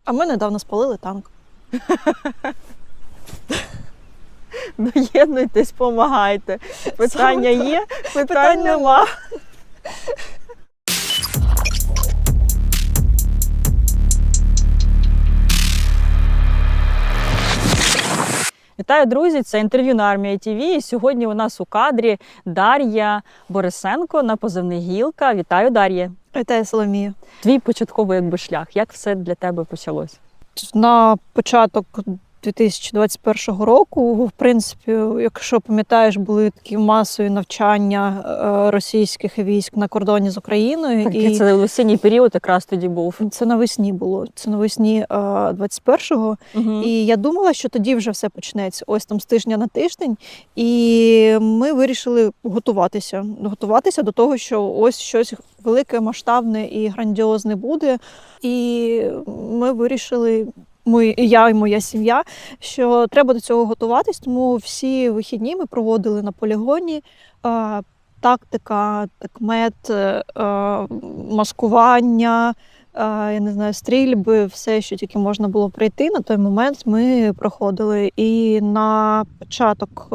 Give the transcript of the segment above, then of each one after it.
А ми недавно спалили танк. Доєднуйтесь, помагайте. Питання є, питань нема. Вітаю, друзі! Це інтерв'ю на Армія ТВ. І сьогодні у нас у кадрі Дар'я Борисенко на позивний Гілка. Вітаю, Дар'я! Вітаю, Соломія. Твій початковий шлях. Як все для тебе почалось? На початок 2021 року, в принципі, якщо пам'ятаєш, були такі масові навчання російських військ на кордоні з Україною. Так, це осінній період якраз тоді був. Це навесні було. Це навесні 21-го. Угу. І я думала, що тоді вже все почнеться. Ось там з тижня на тиждень. І ми вирішили готуватися до того, що ось щось велике, масштабне і грандіозне буде. І ми вирішили, я і моя сім'я, що треба до цього готуватись, тому всі вихідні ми проводили на полігоні. Тактика, такмет, маскування, я не знаю, стрільби, все, що тільки можна було пройти, на той момент ми проходили. І на початок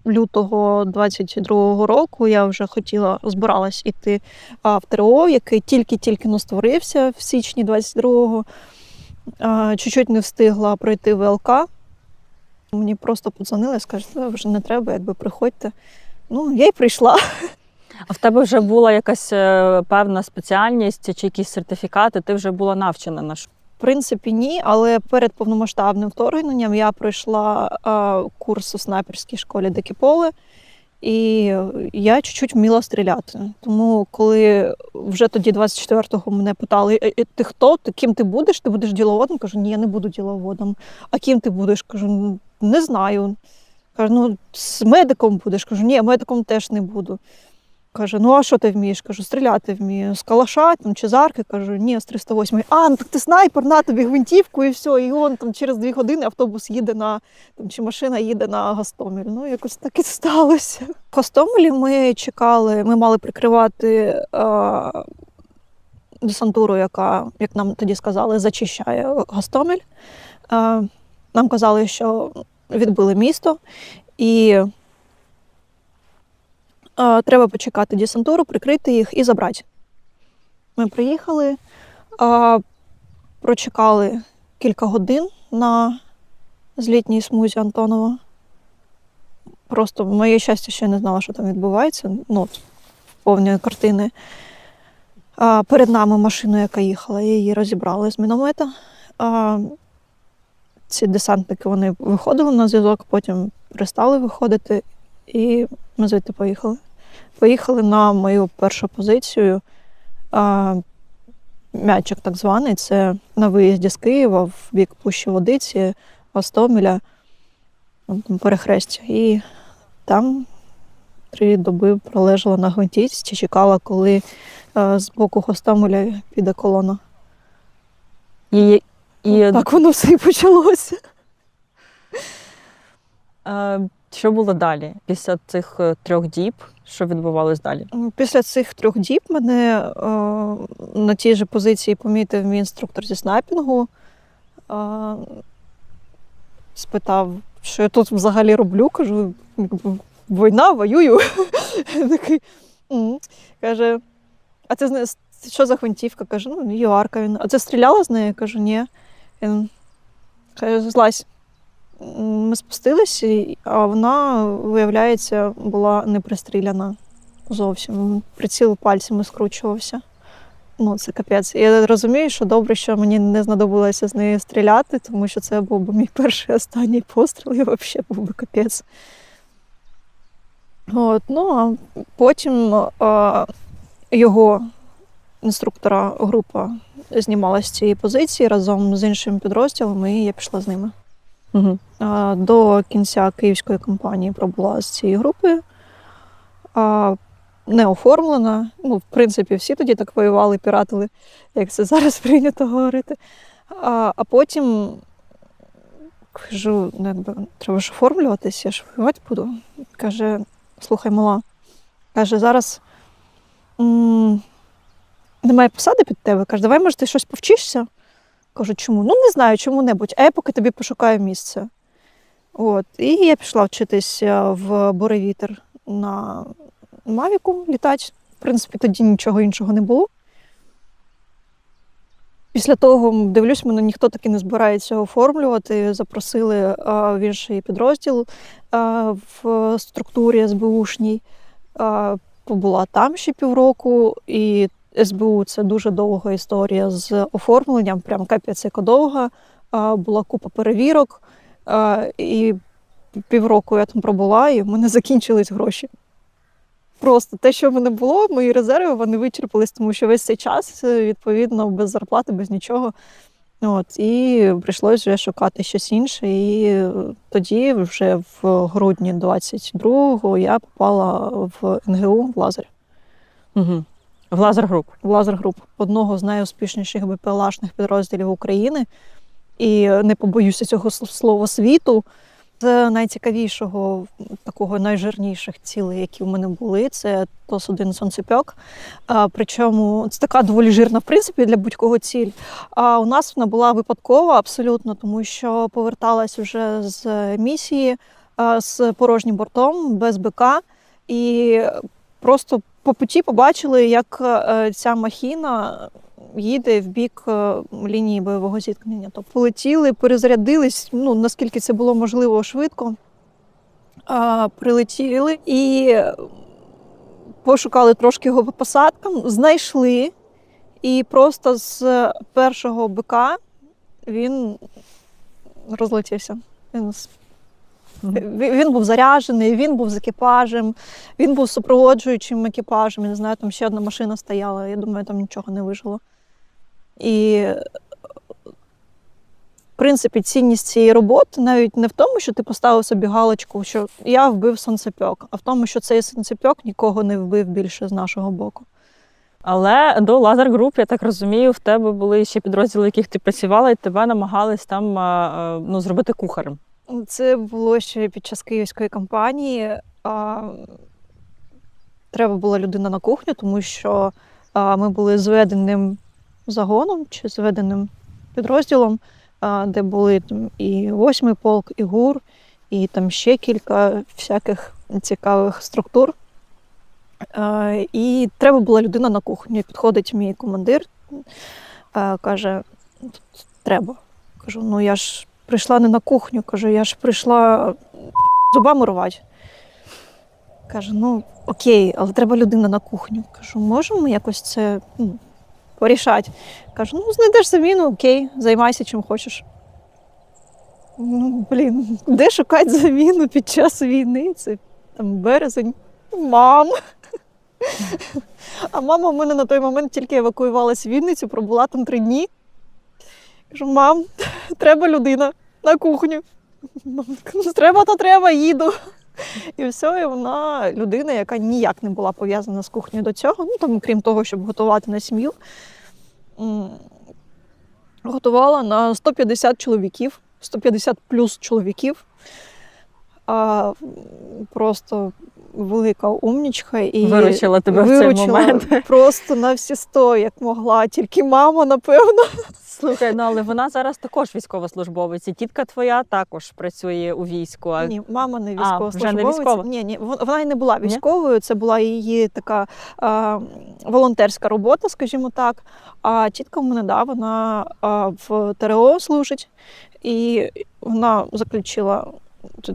лютого 22-го року я вже збиралась іти в ТРО, який тільки-тільки створився в січні 22-го. Чуть-чуть не встигла пройти ВЛК. Мені просто подзвонили і сказали, вже не треба, приходьте. Ну, я й прийшла. А в тебе вже була якась певна спеціальність чи якісь сертифікати? Ти вже була навчена на що? В принципі, ні, але перед повномасштабним вторгненням я пройшла курс у снайперській школі «Дике поле», і я чуть-чуть вміла стріляти. Тому коли вже тоді 24-го мене питали, ти хто? Ким ти будеш? Ти будеш діловодом? Кажу, ні, я не буду діловодом. А ким ти будеш? Кажу, не знаю. Кажу, з медиком будеш? Кажу, ні, медиком теж не буду. Каже, а що ти вмієш? Кажу, стріляти вмію. З калаша чи з арки? Кажу, ні, з 308. Так ти снайпер, на тобі гвинтівку і все. І через 2 години автобус їде чи машина їде на Гостомель. Ну, якось так і сталося. В Гостомелі ми мали прикривати десантуру, яка, як нам тоді сказали, зачищає Гостомель. Нам казали, що відбили місто і треба почекати десантуру, прикрити їх і забрати. Ми приїхали, прочекали кілька годин на злітній смузі Антонова. Просто, моє щастя, ще не знала, що там відбувається. Повної картини. Перед нами машина, яка їхала, її розібрали з міномета. Ці десантники, вони виходили на зв'язок, потім перестали виходити, і ми звідти поїхали. Поїхали на мою першу позицію. М'ячик так званий, це на виїзді з Києва в бік Пущі Водиці, Гостомеля, перехрестя. І там 3 доби пролежала на гвинтівці, чекала, коли з боку Гостомеля піде колона. І так воно все і почалося. Що було далі? Після цих 3 діб, що відбувалось далі? Після цих 3 діб мене на тій же позиції помітив мій інструктор зі снайпінгу. Спитав, що я тут взагалі роблю. Кажу, війна, воюю. Такий, каже, а це що за гвинтівка? Кажу, юарка. А це стріляла з нею? Кажу, ні. Він каже, злазь. Ми спустились, а вона, виявляється, була не пристріляна зовсім. Приціл пальцями скручувався. Це капець. Я розумію, що добре, що мені не знадобилося з нею стріляти, тому що це був би мій перший і останній постріл, і взагалі був би капець. А потім його інструктора група знімалася з цієї позиції разом з іншими підрозділами, і я пішла з ними. Угу. До кінця київської кампанії пробула з цією групою. Не оформлена. В принципі, всі тоді так воювали, піратили, як це зараз прийнято говорити. А потім кажу, треба ж оформлюватися, я ж воювати буду. Каже, слухай, мала, каже, зараз немає посади під тебе. Каже, давай, може, ти щось повчишся? Кажу, чому? Ну, не знаю, чому-небудь, а я поки тобі пошукаю місце. От. І я пішла вчитись в Буревітер на Мавіку літати. В принципі, тоді нічого іншого не було. Після того, дивлюсь, мене ніхто таки не збирається оформлювати. Запросили в інший підрозділ в структурі СБУшній. Побула там ще півроку, і СБУ – це дуже довга історія з оформленням, прям капець яка довга. Була купа перевірок, і півроку я там пробула, і в мене закінчились гроші. Просто те, що в мене було, мої резерви, вони вичерпались, тому що весь цей час, відповідно, без зарплати, без нічого. От, і прийшлось вже шукати щось інше. І тоді, вже в грудні 22-го, я попала в НГУ, в Лазар. Угу. В Лазар Груп. В Лазар Груп, одного з найуспішніших БПЛАшних підрозділів України. І не побоюся цього слова світу. З найцікавішого, такого найжирніших цілей, які в мене були, це ТОС-1 «Сонцепьок». Причому це така доволі жирна, в принципі, для будь-кого ціль. А у нас вона була випадкова абсолютно, тому що поверталась вже з місії з порожнім бортом, без БК. І просто по путі побачили, як ця махіна їде в бік лінії бойового зіткнення. Тобто полетіли, перезарядились, ну, наскільки це було можливо швидко, прилетіли і пошукали трошки його по посадкам, знайшли, і просто з першого БК він розлетівся. Він був заряджений, він був з екіпажем, він був супроводжуючим екіпажем. Я не знаю, там ще одна машина стояла, я думаю, там нічого не вижило. І, в принципі, цінність цієї роботи навіть не в тому, що ти поставив собі галочку, що я вбив сонцепьок, а в тому, що цей сонцепьок нікого не вбив більше з нашого боку. Але до Лазар Груп, я так розумію, в тебе були ще підрозділи, в яких ти працювала, і тебе намагались там зробити кухарем. Це було ще під час київської кампанії. Треба була людина на кухню, тому що ми були зведеним загоном чи зведеним підрозділом, де були там і 8-й полк, і ГУР, і там ще кілька всяких цікавих структур. І треба була людина на кухню. Підходить мій командир, каже, треба. Кажу, ну я ж прийшла не на кухню, кажу, я ж прийшла зубами рвати. Каже, ну окей, але треба людина на кухню. Кажу, можемо якось це порішати? Кажу, ну знайдеш заміну, окей, займайся чим хочеш. Ну, блін, де шукати заміну під час війни? Це там березень. Мам! А мама в мене на той момент тільки евакуювалась в Вінницю, пробула там 3 дні. Кажу, мам, треба людина на кухню. Треба, то треба, їду. І все, і вона людина, яка ніяк не була пов'язана з кухнею до цього, ну там, крім того, щоб готувати на сім'ю, готувала на 150 чоловіків, 150 плюс чоловіків. Просто велика умнічка. І виручила тебе в цей момент. Просто на всі 100, як могла. Тільки мама, напевно. Слухай, ну але вона зараз також військовослужбовець. І тітка твоя також працює у війську. Ні, мама не військовослужбовець. Вже не військова? Ні, вона і не була військовою. Це була її така волонтерська робота, скажімо так. А тітка в мене, да, вона в ТРО служить. І вона заключила,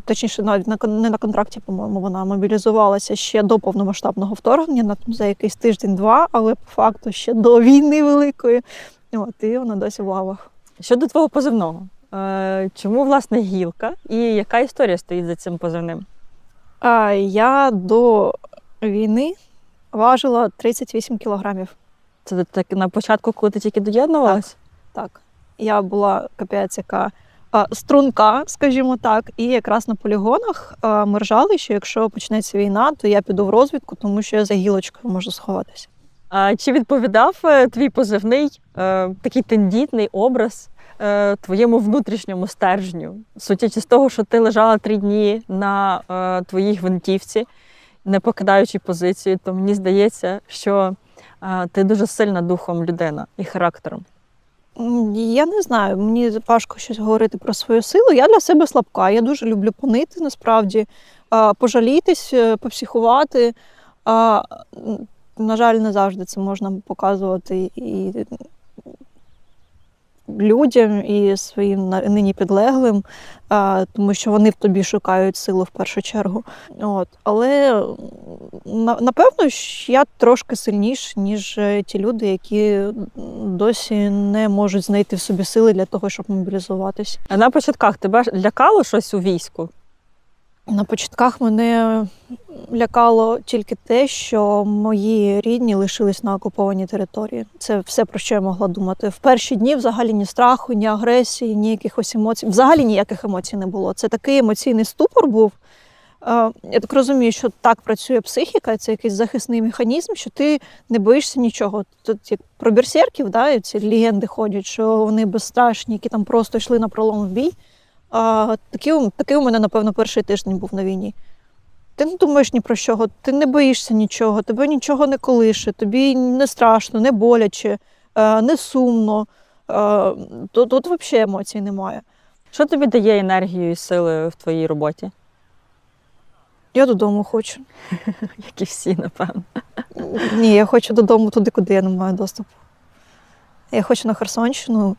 точніше, навіть не на контракті, по-моєму, вона мобілізувалася ще до повномасштабного вторгнення, за якийсь тиждень-два, але по факту ще до війни великої. От, і вона досі в лавах. Щодо твого позивного, чому, власне, Гілка? І яка історія стоїть за цим позивним? Я до війни важила 38 кілограмів. Це так на початку, коли ти тільки доєднувалась? Так. Я була капець яка струнка, скажімо так, і якраз на полігонах ми ржали, що якщо почнеться війна, то я піду в розвідку, тому що я за гілочкою можу сховатися. А чи відповідав твій позивний, такий тендітний образ твоєму внутрішньому стержню? Судячи з того, що ти лежала 3 дні на твоїй гвинтівці, не покидаючи позицію, то мені здається, що ти дуже сильна духом людина і характером. Я не знаю, мені важко щось говорити про свою силу. Я для себе слабка. Я дуже люблю понити, насправді, пожалітись, попсихувати. На жаль, не завжди це можна показувати і людям, і своїм нині підлеглим, тому що вони в тобі шукають силу в першу чергу. Але напевно, я трошки сильніша, ніж ті люди, які досі не можуть знайти в собі сили для того, щоб мобілізуватись. А на початках тебе лякало щось у війську? На початках мене лякало тільки те, що мої рідні лишились на окупованій території. Це все, про що я могла думати. В перші дні взагалі ні страху, ні агресії, ні якихось емоцій. Взагалі ніяких емоцій не було. Це такий емоційний ступор був. Я так розумію, що так працює психіка, це якийсь захисний механізм, що ти не боїшся нічого. Тут як про берсерків, і ці легенди ходять, що вони безстрашні, які там просто йшли напролом в бій. Такий у мене, напевно, перший тиждень був на війні. Ти не думаєш ні про що, ти не боїшся нічого, тебе нічого не колише, тобі не страшно, не боляче, не сумно. Тут взагалі емоцій немає. Що тобі дає енергію і сили в твоїй роботі? Я додому хочу. Як і всі, напевно. Ні, я хочу додому туди, куди я не маю доступу. Я хочу на Херсонщину.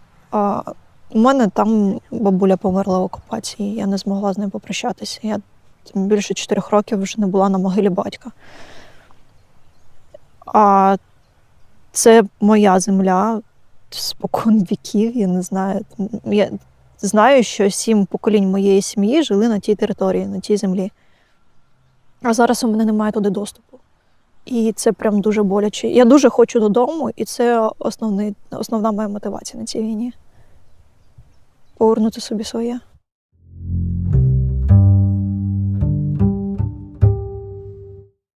У мене там бабуля померла в окупації, я не змогла з нею попрощатися. Я більше 4 років вже не була на могилі батька. А це моя земля спокон віків, я не знаю. Я знаю, що 7 поколінь моєї сім'ї жили на тій території, на тій землі. А зараз у мене немає туди доступу. І це прям дуже боляче. Я дуже хочу додому, і це основна моя мотивація на цій війні. Повернути собі своє.